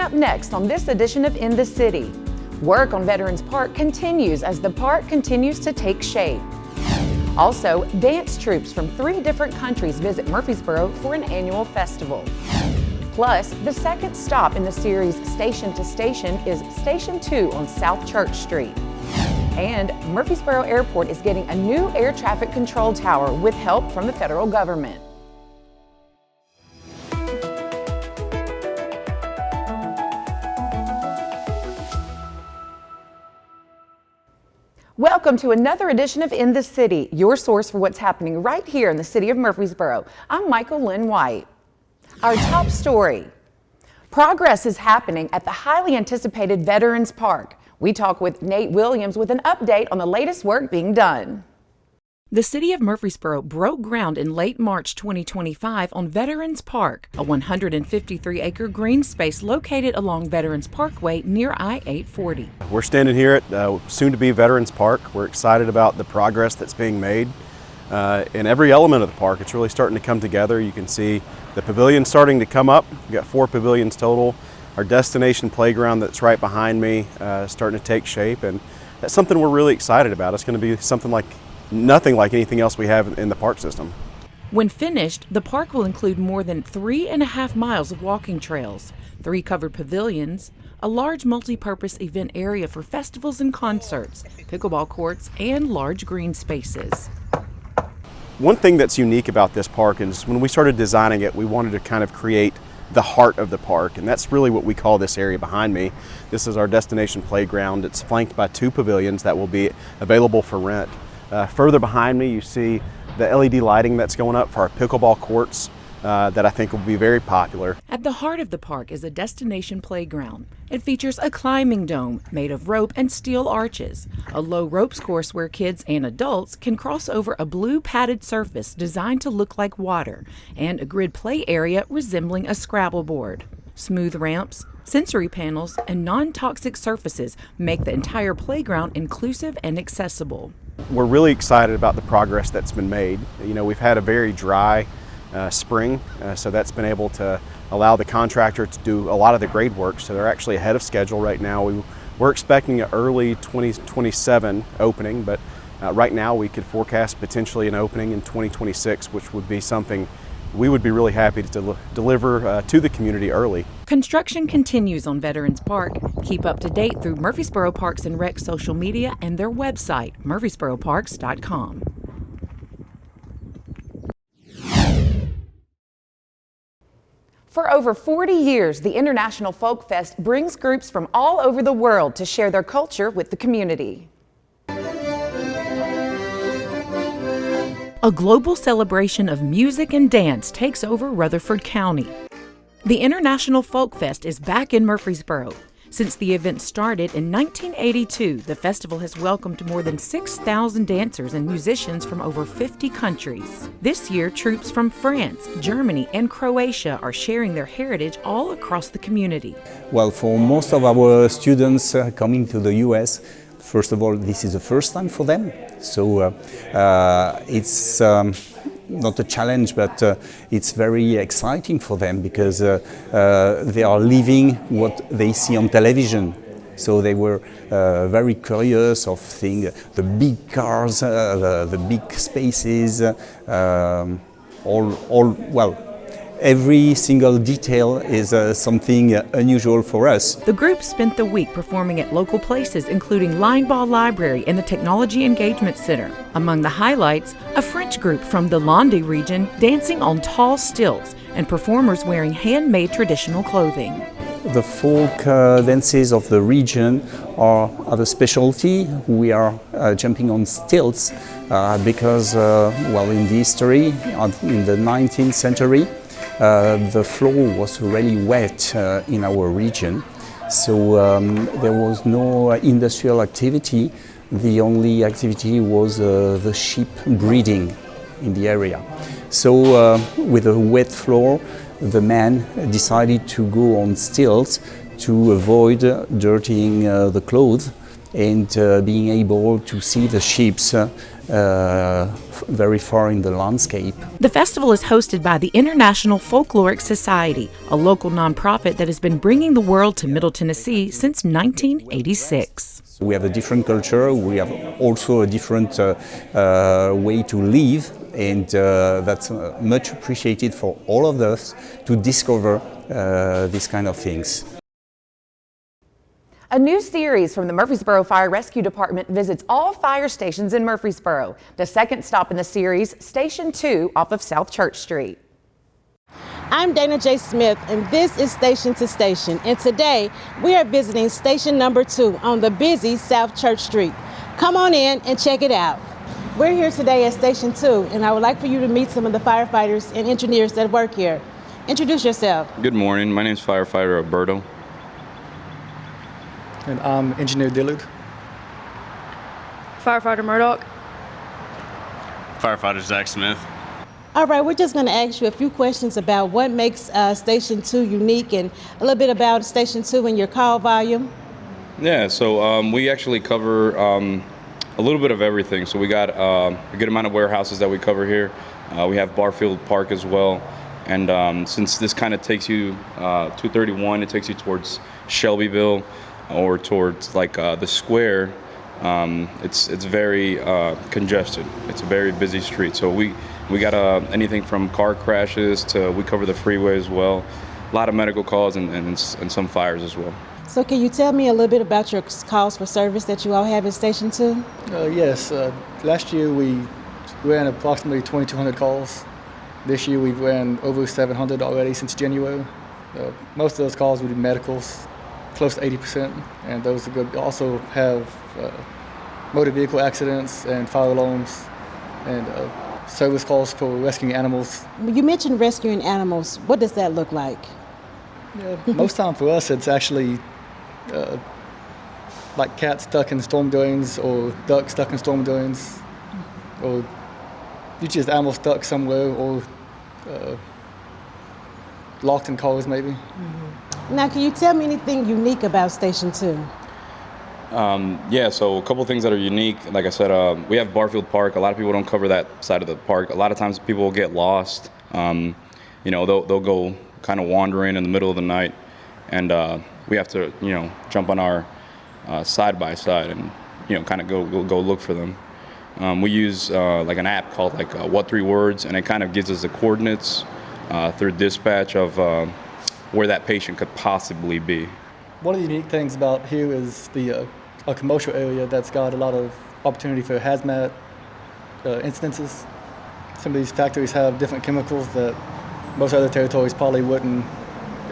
up next on this edition of In the City. Work on Veterans Park continues as the park continues to take shape. Also, dance troupes from 3 different countries visit Murfreesboro for an annual festival. Plus, the second stop in the series Station to Station is Station 2 on South Church Street. And Murfreesboro Airport is getting a new air traffic control tower with help from the federal government. Welcome to another edition of In the City, your source for what's happening right here in the city of Murfreesboro. I'm Michael Linn White. Our top story. Progress is happening at the highly anticipated Veterans Park. We talk with Nate Williams with an update on the latest work being done. The city of Murfreesboro broke ground in late March 2025 on Veterans Park, a 153-acre green space located along Veterans Parkway near I-840. We're standing here at soon-to-be Veterans Park. We're excited about the progress that's being made. In every element of the park, it's really starting to come together. You can see the pavilion starting to come up. We've got 4 pavilions total. Our destination playground that's right behind me starting to take shape, and that's something we're really excited about. It's going to be something like nothing like anything else we have in the park system. When finished, the park will include more than 3.5 miles of walking trails, 3 covered pavilions, a large multi-purpose event area for festivals and concerts, pickleball courts, and large green spaces. One thing that's unique about this park is when we started designing it, we wanted to kind of create the heart of the park, and that's really what we call this area behind me. This is our destination playground. It's flanked by 2 pavilions that will be available for rent. Further behind me, you see the LED lighting that's going up for our pickleball courts that I think will be very popular. At the heart of the park is a destination playground. It features a climbing dome made of rope and steel arches, a low ropes course where kids and adults can cross over a blue padded surface designed to look like water, and a grid play area resembling a Scrabble board. Smooth ramps, sensory panels, and non-toxic surfaces make the entire playground inclusive and accessible. We're really excited about the progress that's been made. You know, we've had a very dry spring, so that's been able to allow the contractor to do a lot of the grade work, so they're actually ahead of schedule right now. We're expecting an early 2027 opening, but right now we could forecast potentially an opening in 2026, which would be something we would be really happy to deliver to the community early. Construction continues on Veterans Park. Keep up to date through Murfreesboro Parks and Rec social media and their website, murfreesboroparks.com. For over 40 years, the International Folkfest brings groups from all over the world to share their culture with the community. A global celebration of music and dance takes over Rutherford County. The International Folkfest is back in Murfreesboro. Since the event started in 1982, the festival has welcomed more than 6,000 dancers and musicians from over 50 countries. This year, troops from France, Germany, and Croatia are sharing their heritage all across the community. Well, for most of our students coming to the US, first of all, this is the first time for them, so it's not a challenge, but it's very exciting for them because they are living what they see on television. So they were very curious of seeing the big cars, the big spaces, every single detail is something unusual for us. The group spent the week performing at local places including Linebaugh Library and the Technology Engagement Center. Among the highlights, a French group from the Landy region dancing on tall stilts and performers wearing handmade traditional clothing. The folk dances of the region have a specialty. We are jumping on stilts because, in the history, in the 19th century, the floor was really wet in our region, so there was no industrial activity. The only activity was the sheep breeding in the area. So with a wet floor, the man decided to go on stilts to avoid dirtying the clothes and being able to see the sheep very far in the landscape. The festival is hosted by the International Folkloric Society, a local nonprofit that has been bringing the world to Middle Tennessee since 1986. We have a different culture, we have also a different way to live, and that's much appreciated for all of us to discover these kind of things. A new series from the Murfreesboro Fire Rescue Department visits all fire stations in Murfreesboro. The second stop in the series, Station 2 off of South Church Street. I'm Dana J. Smith, and this is Station to Station. And today, we are visiting station number 2 on the busy South Church Street. Come on in and check it out. We're here today at Station 2, and I would like for you to meet some of the firefighters and engineers that work here. Introduce yourself. Good morning. My name is Firefighter Alberto. And I'm Engineer Dillard. Firefighter Murdoch. Firefighter Zach Smith. All right, we're just going to ask you a few questions about what makes Station 2 unique and a little bit about Station 2 and your call volume. Yeah, so we actually cover a little bit of everything. So we got a good amount of warehouses that we cover here. We have Barfield Park as well. And since this kind of takes you 231, it takes you towards Shelbyville or towards like the square, it's very congested. It's a very busy street. So we got anything from car crashes to we cover the freeway as well. A lot of medical calls and some fires as well. So can you tell me a little bit about your calls for service that you all have at Station 2? Yes, last year we ran approximately 2,200 calls. This year we've ran over 700 already since January. Most of those calls would be medicals, close to 80%, and those are good. We also have motor vehicle accidents and fire alarms and service calls for rescuing animals. You mentioned rescuing animals. What does that look like? Most time for us it's actually like cats stuck in storm drains or ducks stuck in storm drains, or usually just animals stuck somewhere or locked in cars maybe. Mm-hmm. Now, can you tell me anything unique about Station 2? Yeah, so a couple things that are unique. Like I said, we have Barfield Park. A lot of people don't cover that side of the park. A lot of times people will get lost. They'll go kind of wandering in the middle of the night, and we have to, jump on our side by side and, kind of go look for them. We use like an app called What 3 Words, and it kind of gives us the coordinates through dispatch of where that patient could possibly be. One of the unique things about here is a commercial area that's got a lot of opportunity for hazmat instances. Some of these factories have different chemicals that most other territories probably wouldn't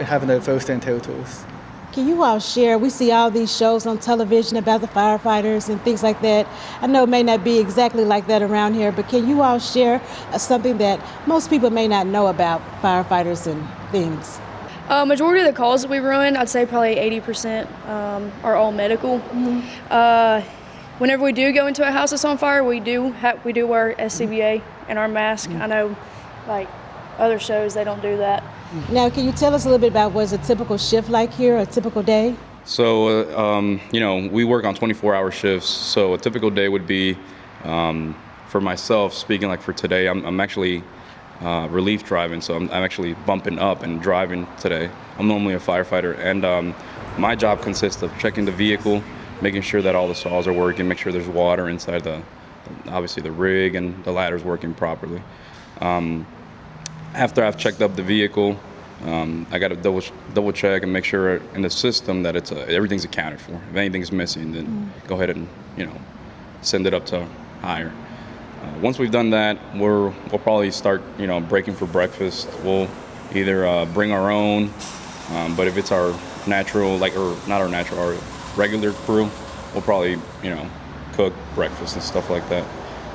have in their first-hand territories. Can you all share, we see all these shows on television about the firefighters and things like that. I know it may not be exactly like that around here, but can you all share something that most people may not know about firefighters and things? Majority of the calls that we run, I'd say probably 80% are all medical. Mm-hmm. Whenever we do go into a house that's on fire, we do wear SCBA and our mask. Mm-hmm. I know, like other shows, they don't do that. Now, can you tell us a little bit about what's a typical shift like here, a typical day? So, we work on 24-hour shifts. So a typical day would be, for myself, speaking like for today, I'm actually relief driving, so I'm actually bumping up and driving today. I'm normally a firefighter, and my job consists of checking the vehicle, making sure that all the saws are working, make sure there's water inside obviously the rig and the ladder's working properly. After I've checked up the vehicle, I got to double check and make sure in the system that everything's accounted for. If anything's missing, then go ahead and send it up to higher. Once we've done that, we'll probably start breaking for breakfast. We'll either bring our own, but if it's our natural, our regular crew, we'll probably cook breakfast and stuff like that.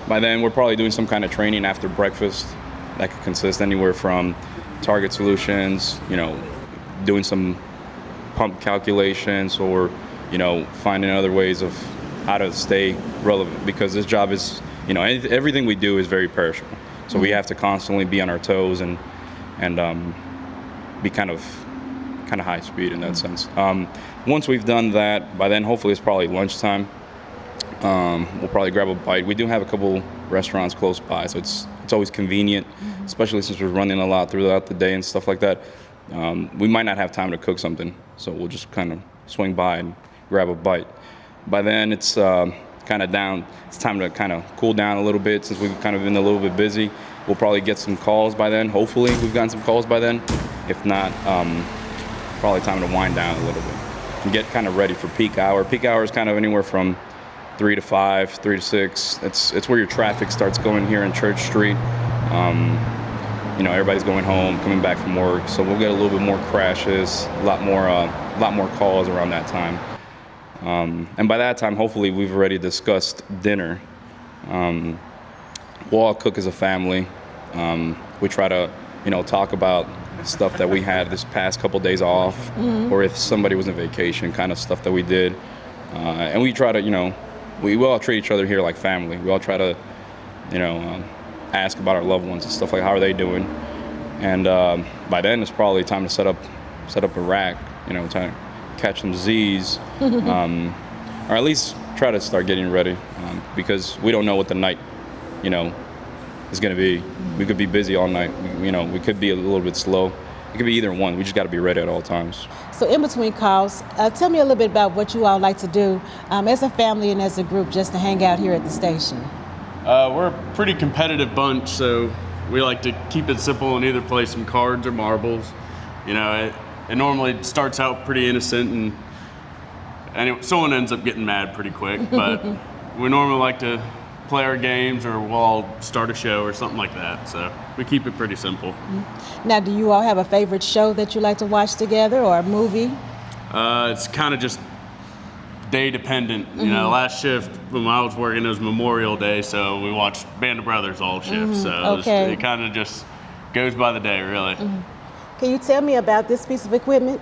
By then, we're probably doing some kind of training after breakfast. That could consist anywhere from target solutions, doing some pump calculations, or finding other ways of how to stay relevant, because this job is, everything we do is very perishable. So we have to constantly be on our toes and be kind of high speed in that sense. Once we've done that, by then hopefully it's probably lunchtime. We'll probably grab a bite. We do have a couple restaurants close by, so it's always convenient, especially since we're running a lot throughout the day and stuff like that. We might not have time to cook something, so we'll just kind of swing by and grab a bite. By then, it's kind of down. It's time to kind of cool down a little bit since we've kind of been a little bit busy. We'll probably get some calls by then. Hopefully, we've gotten some calls by then. If not, probably time to wind down a little bit and get kind of ready for peak hour. Peak hour is kind of anywhere from 3 to 5, 3 to 6. It's where your traffic starts going here in Church Street. Everybody's going home, coming back from work, so we'll get a little bit more crashes, a lot more calls around that time. And by that time, hopefully, we've already discussed dinner. We'll all cook as a family. We try to, talk about stuff that we had this past couple days off, or if somebody was on vacation, kind of stuff that we did. And we try to, we all treat each other here like family. We all try to, ask about our loved ones and stuff like how are they doing. And by then, it's probably time to set up a rack, try to catch some Z's, or at least try to start getting ready, because we don't know what the night, is going to be. We could be busy all night. We could be a little bit slow. It could be either one. We just got to be ready at all times. So in between calls, tell me a little bit about what you all like to do as a family and as a group just to hang out here at the station. We're a pretty competitive bunch, so we like to keep it simple and either play some cards or marbles. It normally starts out pretty innocent and someone ends up getting mad pretty quick, but we normally like to play our games or we'll all start a show or something like that, so we keep it pretty simple. Now, do you all have a favorite show that you like to watch together or a movie? It's kind of just day dependent. Last shift when I was working, it was Memorial Day, so we watched Band of Brothers all shift, so it kind of just goes by the day, really. Can you tell me about this piece of equipment?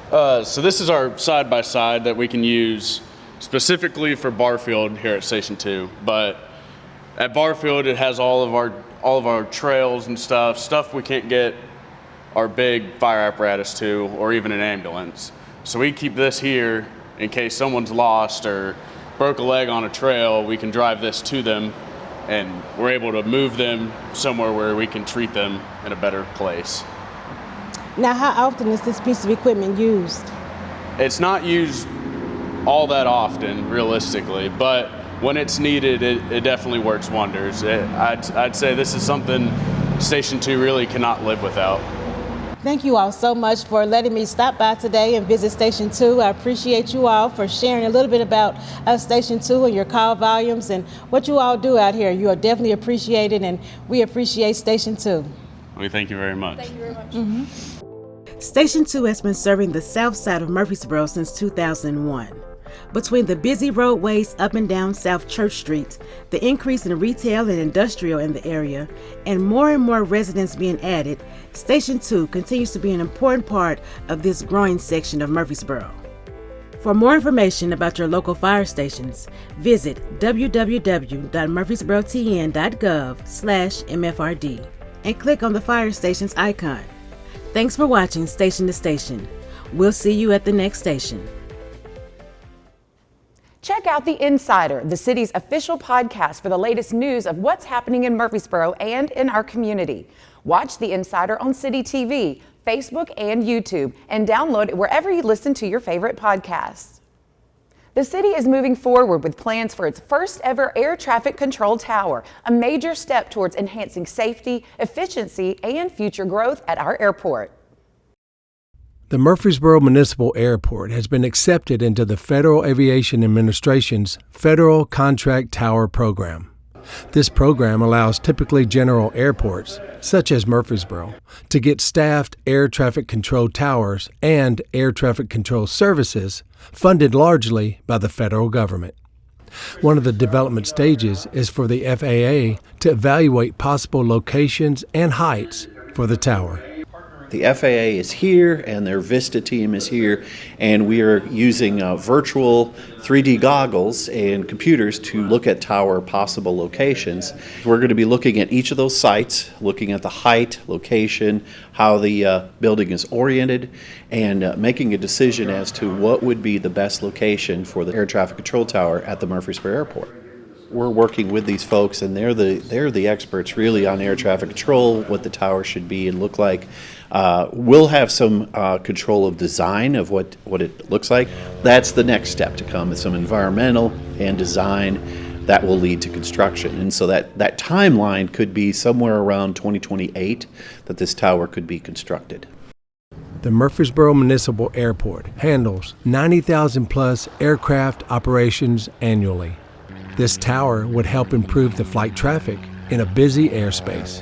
So this is our side-by-side that we can use specifically for Barfield here at Station 2, but at Barfield it has all of our trails and stuff we can't get our big fire apparatus to, or even an ambulance. So we keep this here in case someone's lost or broke a leg on a trail. We can drive this to them and we're able to move them somewhere where we can treat them in a better place. Now, how often is this piece of equipment used? It's not used all that often, realistically, but when it's needed, it definitely works wonders. I'd say this is something Station 2 really cannot live without. Thank you all so much for letting me stop by today and visit Station 2. I appreciate you all for sharing a little bit about Station 2 and your call volumes and what you all do out here. You are definitely appreciated, and we appreciate Station 2. We thank you very much. Thank you very much. Station 2 has been serving the south side of Murfreesboro since 2001. Between the busy roadways up and down South Church Street, the increase in retail and industrial in the area, and more residents being added, Station 2 continues to be an important part of this growing section of Murfreesboro. For more information about your local fire stations, visit www.murfreesborotn.gov/MFRD and click on the fire stations icon. Thanks for watching Station to Station. We'll see you at the next station. Check out The Insider, the city's official podcast for the latest news of what's happening in Murfreesboro and in our community. Watch The Insider on CityTV, Facebook, and YouTube, and download it wherever you listen to your favorite podcasts. The city is moving forward with plans for its first ever air traffic control tower, a major step towards enhancing safety, efficiency, and future growth at our airport. The Murfreesboro Municipal Airport has been accepted into the Federal Aviation Administration's Federal Contract Tower Program. This program allows typically general airports, such as Murfreesboro, to get staffed air traffic control towers and air traffic control services funded largely by the federal government. One of the development stages is for the FAA to evaluate possible locations and heights for the tower. The FAA is here and their Vista team is here, and we are using virtual 3D goggles and computers to look at tower possible locations. We're going to be looking at each of those sites, looking at the height, location, how the building is oriented, and making a decision as to what would be the best location for the air traffic control tower at the Murfreesboro Airport. We're working with these folks, and they're the experts really on air traffic control, what the tower should be and look like. We'll have some control of design of what it looks like. That's the next step to come, is some environmental and design that will lead to construction. And so that timeline could be somewhere around 2028 that this tower could be constructed. The Murfreesboro Municipal Airport handles 90,000 plus aircraft operations annually. This tower would help improve the flight traffic in a busy airspace.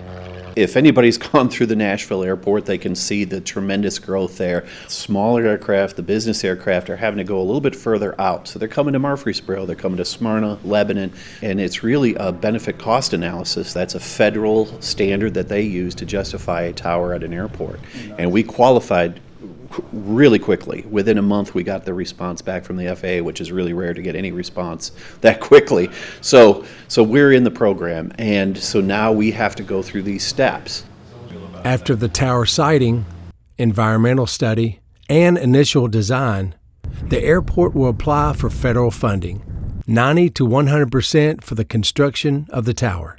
If anybody's gone through the Nashville airport, they can see the tremendous growth there. Smaller aircraft, the business aircraft, are having to go a little bit further out. So they're coming to Murfreesboro, they're coming to Smyrna, Lebanon, and it's really a benefit cost analysis. That's a federal standard that they use to justify a tower at an airport. And we qualified really quickly. Within a month, we got the response back from the FAA, which is really rare to get any response that quickly. So we're in the program, and so now we have to go through these steps. After the tower siting, environmental study, and initial design, the airport will apply for federal funding, 90 to 100% for the construction of the tower.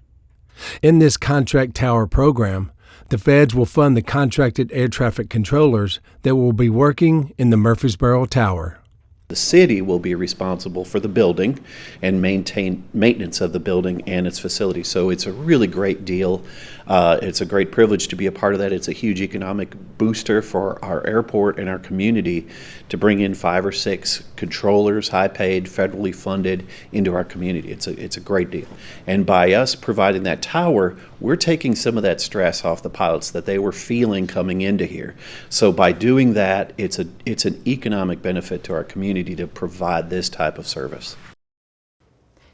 In this contract tower program, the feds will fund the contracted air traffic controllers that will be working in the Murfreesboro Tower. The city will be responsible for the building and maintenance of the building and its facilities. So it's a really great deal. It's a great privilege to be a part of that. It's a huge economic booster for our airport and our community to bring in 5 or 6 controllers, high-paid, federally funded, into our community. It's a great deal. And by us providing that tower, we're taking some of that stress off the pilots that they were feeling coming into here. So by doing that, it's an economic benefit to our community to provide this type of service.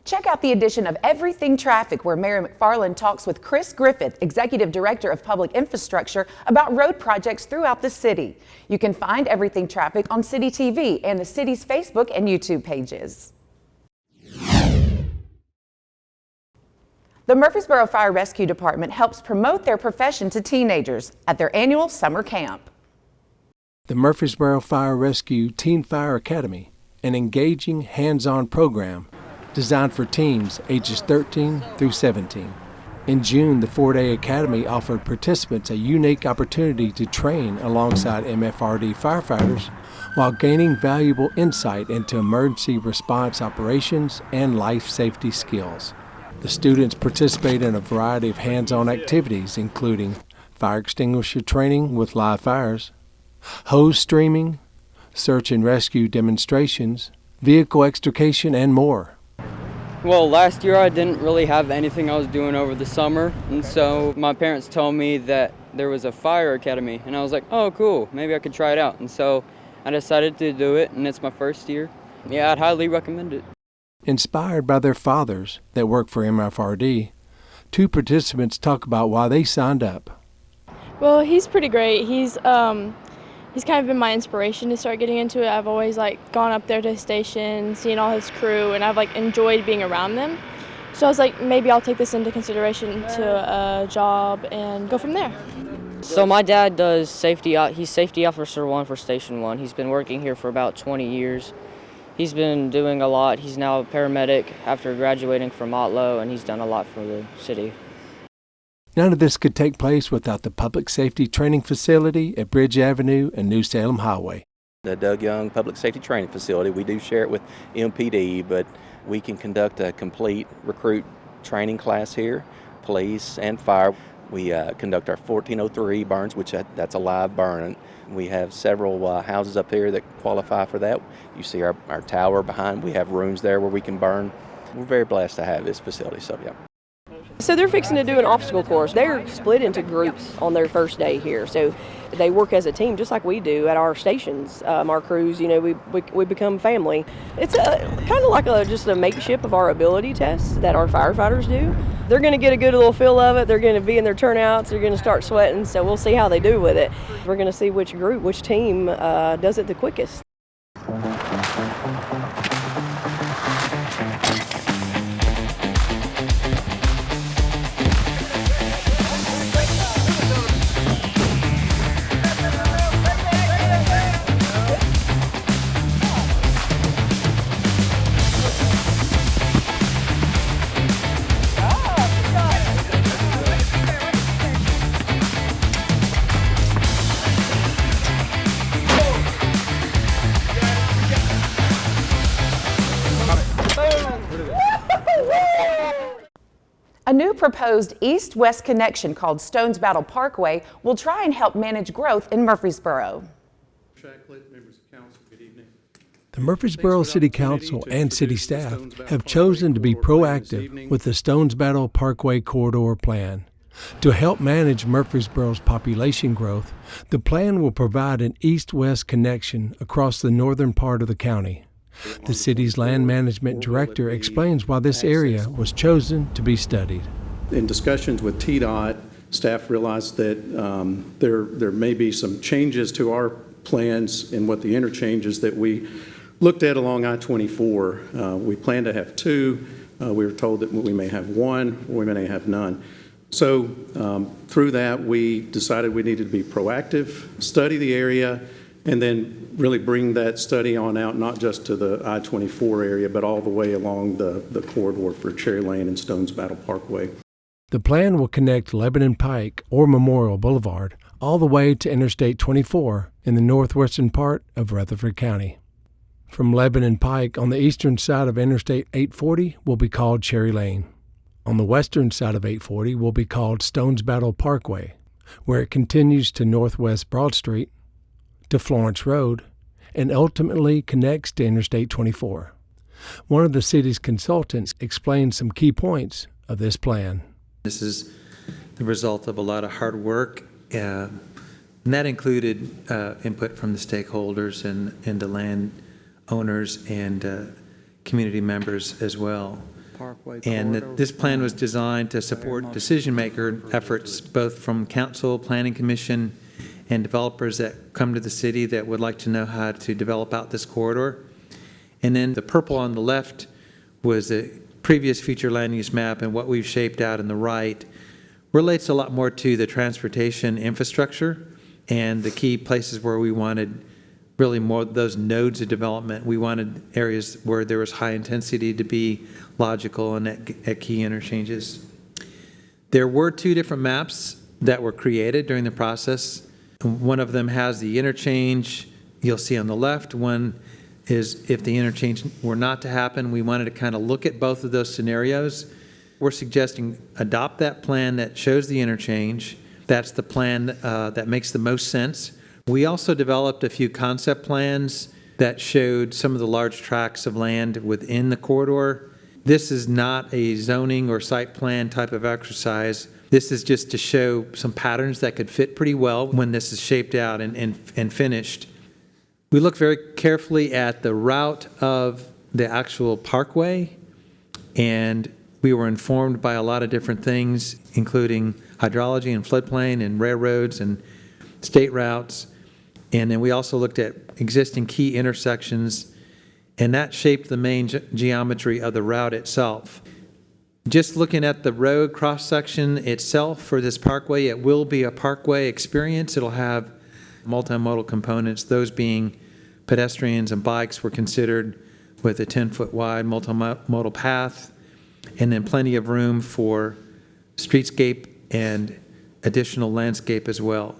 Check out the edition of Everything Traffic, where Mayor McFarland talks with Chris Griffith, Executive Director of Public Infrastructure, about road projects throughout the city. You can find Everything Traffic on CityTV and the city's Facebook and YouTube pages. The Murfreesboro Fire Rescue Department helps promote their profession to teenagers at their annual summer camp. The Murfreesboro Fire Rescue Teen Fire Academy, an engaging, hands-on program designed for teens ages 13 through 17. In June, the 4-day academy offered participants a unique opportunity to train alongside MFRD firefighters while gaining valuable insight into emergency response operations and life safety skills. The students participate in a variety of hands-on activities, including fire extinguisher training with live fires, hose streaming, search and rescue demonstrations, vehicle extrication, and more. Well, last year I didn't really have anything I was doing over the summer, and so my parents told me that there was a fire academy, and I was like, oh cool, maybe I could try it out. And so I decided to do it, and it's my first year. Yeah, I'd highly recommend it. Inspired by their fathers that work for MFRD, 2 participants talk about why they signed up. Well, he's pretty great. He's kind of been my inspiration to start getting into it. I've always gone up there to his station, seen all his crew, and I've enjoyed being around them. So I was like, maybe I'll take this into consideration to a job and go from there. So my dad does safety. He's safety officer 1 for Station 1. He's been working here for about 20 years. He's been doing a lot. He's now a paramedic after graduating from Otlo, and he's done a lot for the city. None of this could take place without the public safety training facility at Bridge Avenue and New Salem Highway. The Doug Young Public Safety Training Facility, we do share it with MPD, but we can conduct a complete recruit training class here, police and fire. We conduct our 1403 burns, which that's a live burn. We have several houses up here that qualify for that. You see our tower behind. We have rooms there where we can burn. We're very blessed to have this facility, so yeah. So they're fixing to do an obstacle course. They're split into groups on their first day here. So they work as a team just like we do at our stations. Our crews, we become family. It's kind of like just a makeshift of our ability test that our firefighters do. They're going to get a good little feel of it. They're going to be in their turnouts. They're going to start sweating. So we'll see how they do with it. We're going to see which team does it the quickest. A new proposed east-west connection called Stonebattle Parkway will try and help manage growth in Murfreesboro. The Murfreesboro City Council and city staff have chosen to be proactive with the Stonebattle Parkway Corridor Plan. To help manage Murfreesboro's population growth, the plan will provide an east-west connection across the northern part of the county. The city's land management director explains why this area was chosen to be studied. In discussions with TDOT, staff realized that there may be some changes to our plans in what the interchanges that we looked at along I-24. We plan to have two. We were told that we may have one, or we may have none. So through that, we decided we needed to be proactive, study the area, and then really bring that study on out, not just to the I-24 area, but all the way along the corridor for Cherry Lane and Stonebattle Parkway. The plan will connect Lebanon Pike or Memorial Boulevard all the way to Interstate 24 in the northwestern part of Rutherford County. From Lebanon Pike on the eastern side of Interstate 840 will be called Cherry Lane. On the western side of 840 will be called Stonebattle Parkway, where it continues to Northwest Broad Street, to Florence Road, and ultimately connects to Interstate 24. One of the city's consultants explained some key points of this plan. This is the result of a lot of hard work, and that included input from the stakeholders and the land owners and community members as well. And this plan was designed to support decision-maker efforts both from council, planning commission, and developers that come to the city that would like to know how to develop out this corridor. And then the purple on the left was the previous future land use map, and what we've shaped out in the right relates a lot more to the transportation infrastructure and the key places where we wanted really more those nodes of development. We wanted areas where there was high intensity to be logical and at key interchanges. There were two different maps that were created during the process. One of them has the interchange you'll see on the left. One is if the interchange were not to happen. We wanted to kind of look at both of those scenarios. We're suggesting adopt that plan that shows the interchange. That's the plan that makes the most sense. We also developed a few concept plans that showed some of the large tracts of land within the corridor. This is not a zoning or site plan type of exercise. This is just to show some patterns that could fit pretty well when this is shaped out and finished. We look very carefully at the route of the actual parkway, and we were informed by a lot of different things, including hydrology and floodplain and railroads and state routes. And then we also looked at existing key intersections, and that shaped the main geometry of the route itself. Just looking at the road cross-section itself for this parkway, it will be a parkway experience. It'll have multimodal components, those being pedestrians and bikes were considered with a 10-foot wide multimodal path, and then plenty of room for streetscape and additional landscape as well.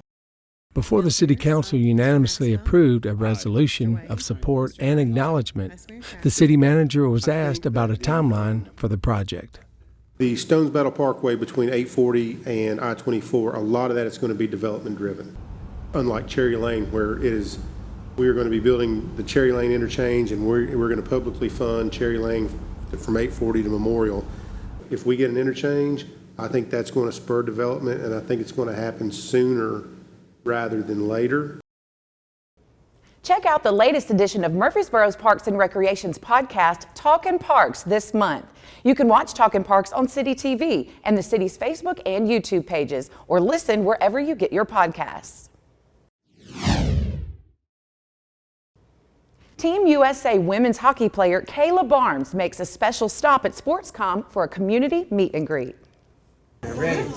Before the City Council unanimously approved a resolution of support and acknowledgement, the city manager was asked about a timeline for the project. The Stonebattle Parkway between 840 and I-24, a lot of that is going to be development driven. Unlike Cherry Lane, where we are going to be building the Cherry Lane interchange, and we're going to publicly fund Cherry Lane from 840 to Memorial. If we get an interchange, I think that's going to spur development, and I think it's going to happen sooner rather than later. Check out the latest edition of Murfreesboro's Parks and Recreation's podcast, Talkin' Parks, this month. You can watch Talkin' Parks on CityTV and the city's Facebook and YouTube pages, or listen wherever you get your podcasts. Team USA women's hockey player Kayla Barnes makes a special stop at Sportscom for a community meet and greet. Ready.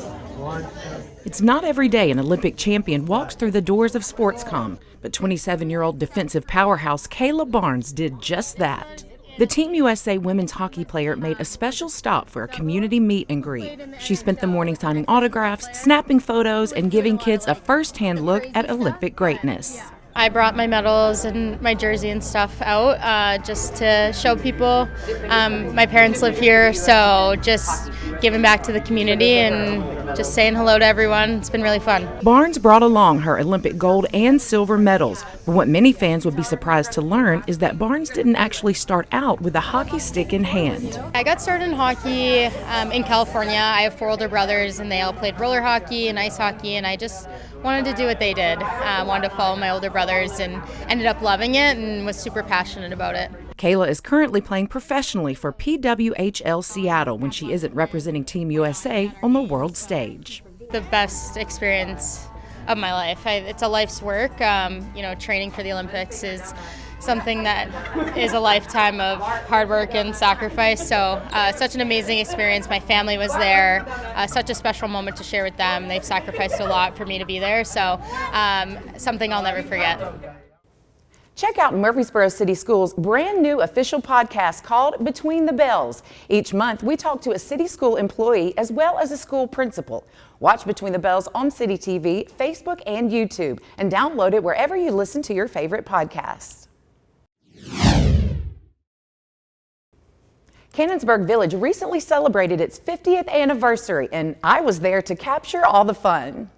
It's not every day an Olympic champion walks through the doors of Sportscom, but 27-year-old defensive powerhouse Kayla Barnes did just that. The Team USA women's hockey player made a special stop for a community meet and greet. She spent the morning signing autographs, snapping photos, and giving kids a first-hand look at Olympic greatness. I brought my medals and my jersey and stuff out just to show people. My parents live here, so just giving back to the community and just saying hello to everyone. It's been really fun. Barnes brought along her Olympic gold and silver medals, but what many fans would be surprised to learn is that Barnes didn't actually start out with a hockey stick in hand. I got started in hockey in California. I have 4 older brothers, and they all played roller hockey and ice hockey, and I just wanted to do what they did. Wanted to follow my older brothers and ended up loving it and was super passionate about it. Kayla is currently playing professionally for PWHL Seattle when she isn't representing Team USA on the world stage. The best experience of my life. It's a life's work. Training for the Olympics is something that is a lifetime of hard work and sacrifice. So such an amazing experience. My family was there. Such a special moment to share with them. They've sacrificed a lot for me to be there. So something I'll never forget. Check out Murfreesboro City Schools' brand new official podcast called Between the Bells. Each month, we talk to a city school employee as well as a school principal. Watch Between the Bells on CityTV, Facebook, and YouTube, and download it wherever you listen to your favorite podcasts. Cannonsburgh Village recently celebrated its 50th anniversary, and I was there to capture all the fun.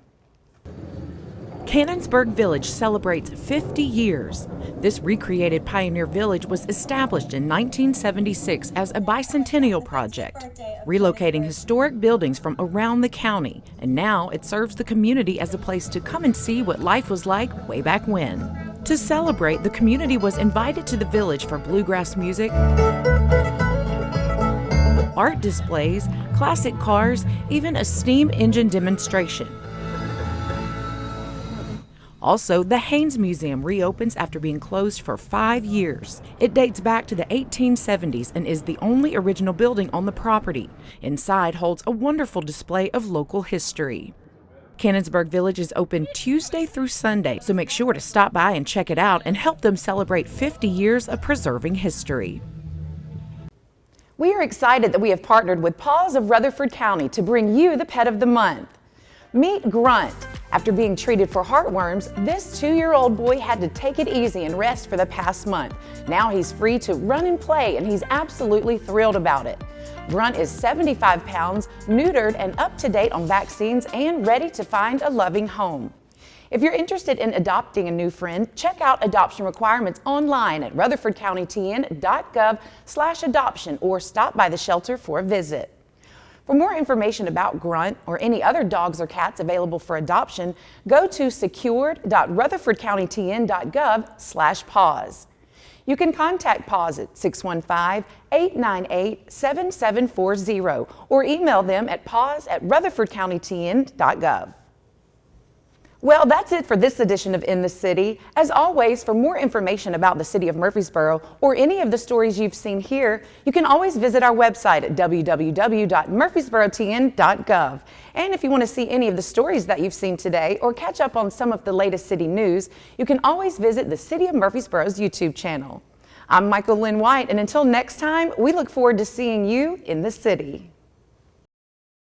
Cannonsburgh Village celebrates 50 years. This recreated pioneer village was established in 1976 as a bicentennial project, relocating historic buildings from around the county, and now it serves the community as a place to come and see what life was like way back when. To celebrate, the community was invited to the village for bluegrass music, art displays, classic cars, even a steam engine demonstration. Also, the Haynes Museum reopens after being closed for 5 years. It dates back to the 1870s and is the only original building on the property. Inside holds a wonderful display of local history. Cannonsburgh Village is open Tuesday through Sunday, so make sure to stop by and check it out and help them celebrate 50 years of preserving history. We are excited that we have partnered with PAWS of Rutherford County to bring you the Pet of the Month. Meet Grunt. After being treated for heartworms, this 2-year-old boy had to take it easy and rest for the past month. Now he's free to run and play, and he's absolutely thrilled about it. Grunt is 75 pounds, neutered and up to date on vaccines, and ready to find a loving home. If you're interested in adopting a new friend, check out adoption requirements online at rutherfordcountytn.gov/adoption or stop by the shelter for a visit. For more information about Grunt or any other dogs or cats available for adoption, go to secured.rutherfordcountytn.gov/PAWS. You can contact PAWS at 615-898-7740 or email them at paws@rutherfordcountytn.gov. Well, that's it for this edition of In the City. As always, for more information about the city of Murfreesboro or any of the stories you've seen here, you can always visit our website at www.murfreesborotn.gov. And if you want to see any of the stories that you've seen today or catch up on some of the latest city news, you can always visit the City of Murfreesboro's YouTube channel. I'm Michael Linn White, and until next time, we look forward to seeing you in the city.